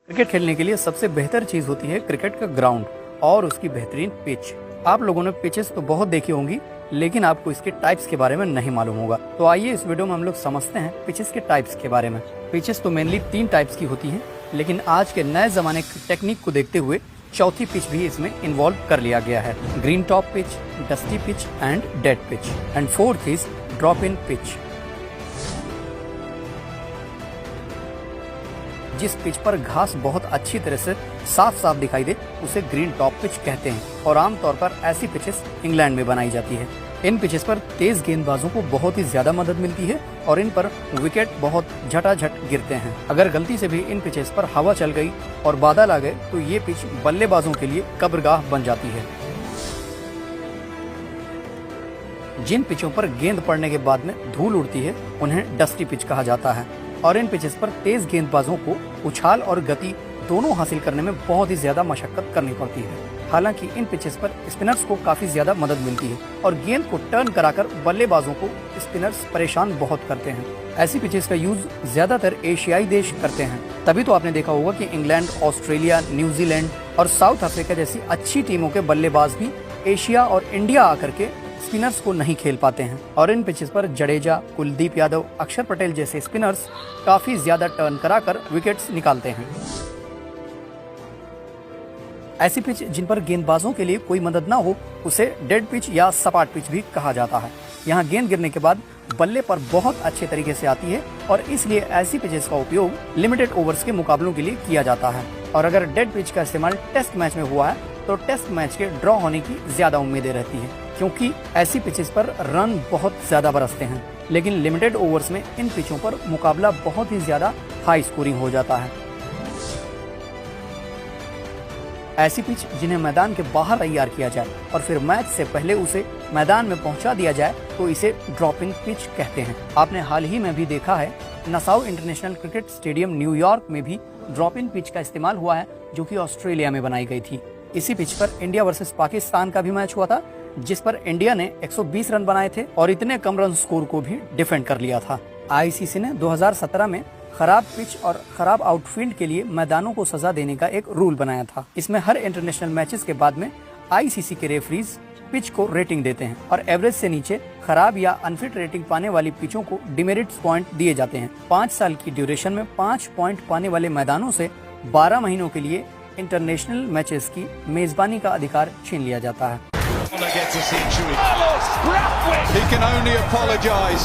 Cricket खेलने के लिए सबसे बेहतर चीज होती है क्रिकेट का ग्राउंड और उसकी बेहतरीन पिच। आप लोगों ने पिचेस तो बहुत देखी होंगी, लेकिन आपको इसके टाइप्स के बारे में नहीं मालूम होगा। तो आइए इस वीडियो में हम लोग समझते हैं पिचेस के टाइप्स के बारे में। पिचेस तो मेनली 3 टाइप्स की होती हैं, लेकिन आज के नए जमाने की टेक्निक को देखते हुए चौथी पिच भी इसमें इन्वॉल्व कर लिया गया है। Green top pitch, dusty pitch and dead pitch, and fourth is drop in pitch. जिस पिच पर घास बहुत अच्छी तरह से साफ साफ दिखाई दे उसे ग्रीन टॉप पिच कहते हैं और आमतौर पर ऐसी पिचेस इंग्लैंड में बनाई जाती है। इन पिचेस पर तेज गेंदबाजों को बहुत ही ज्यादा मदद मिलती है और इन पर विकेट बहुत झटाझट गिरते हैं। अगर गलती से भी इन पिचेस पर हवा चल गई और बादल आ गए तो ये पिच बल्लेबाजों के लिए कब्रगाह बन जाती है। जिन पिचों पर गेंद पड़ने के बाद में धूल उड़ती है उन्हें डस्टी पिच कहा जाता है और इन पिचेस पर तेज गेंदबाजों को उछाल और गति दोनों हासिल करने में बहुत ही ज्यादा मशक्कत करनी पड़ती है। हालांकि इन पिचेस पर स्पिनर्स को काफी ज्यादा मदद मिलती है और गेंद को टर्न कराकर बल्लेबाजों को स्पिनर्स परेशान बहुत करते हैं। ऐसी पिचेस का यूज ज्यादातर एशियाई देश करते हैं। तभी तो आपने देखा होगा कि इंग्लैंड, ऑस्ट्रेलिया, न्यूजीलैंड और साउथ अफ्रीका जैसी अच्छी टीमों के बल्लेबाज भी एशिया और इंडिया आकर के स्पिनर्स को नहीं खेल पाते हैं और इन पिचेस पर जडेजा, कुलदीप यादव, अक्षर पटेल जैसे स्पिनर्स काफी ज्यादा टर्न कराकर विकेट्स निकालते हैं। ऐसी पिच जिन पर गेंदबाजों के लिए कोई मदद ना हो उसे डेड पिच या सपाट पिच भी कहा जाता है। यहाँ गेंद गिरने के बाद बल्ले पर बहुत अच्छे तरीके से आती है और इसलिए ऐसी पिचेस का उपयोग लिमिटेड ओवर्स के मुकाबलों के लिए किया जाता है। और अगर डेड पिच का इस्तेमाल टेस्ट मैच में हुआ है तो टेस्ट मैच के ड्रॉ होने की ज्यादा उम्मीदें रहती है, क्योंकि ऐसी पिचेस पर रन बहुत ज्यादा बरसते हैं। लेकिन लिमिटेड ओवर्स में इन पिचों पर मुकाबला बहुत ही ज्यादा हाई स्कोरिंग हो जाता है। ऐसी पिच जिन्हें मैदान के बाहर तैयार किया जाए और फिर मैच से पहले उसे मैदान में पहुंचा दिया जाए तो इसे ड्रॉपिंग पिच कहते हैं। आपने हाल ही में भी देखा है Nassau international cricket stadium New York में भी ड्रॉप इन पिच का इस्तेमाल हुआ है, जो कि ऑस्ट्रेलिया में बनाई गई थी। इसी पिच पर इंडिया वर्सेस पाकिस्तान का भी मैच हुआ था, जिस पर इंडिया ने 120 रन बनाए थे और इतने कम रन स्कोर को भी डिफेंड कर लिया था। आईसीसी ने 2017 में खराब पिच और खराब आउटफील्ड के लिए मैदानों को सजा देने का एक रूल बनाया था। इसमें हर इंटरनेशनल मैचेस के बाद में आईसीसी के रेफरीज पिच को रेटिंग देते हैं और एवरेज से नीचे खराब या अनफिट रेटिंग पाने वाली पिचों को डिमेरिट्स पॉइंट दिए जाते हैं। 5 साल की ड्यूरेशन में 5 पॉइंट पाने वाले मैदानों से 12 महीनों के लिए इंटरनेशनल मैचेस की मेजबानी का अधिकार छीन लिया जाता है। He can only apologise.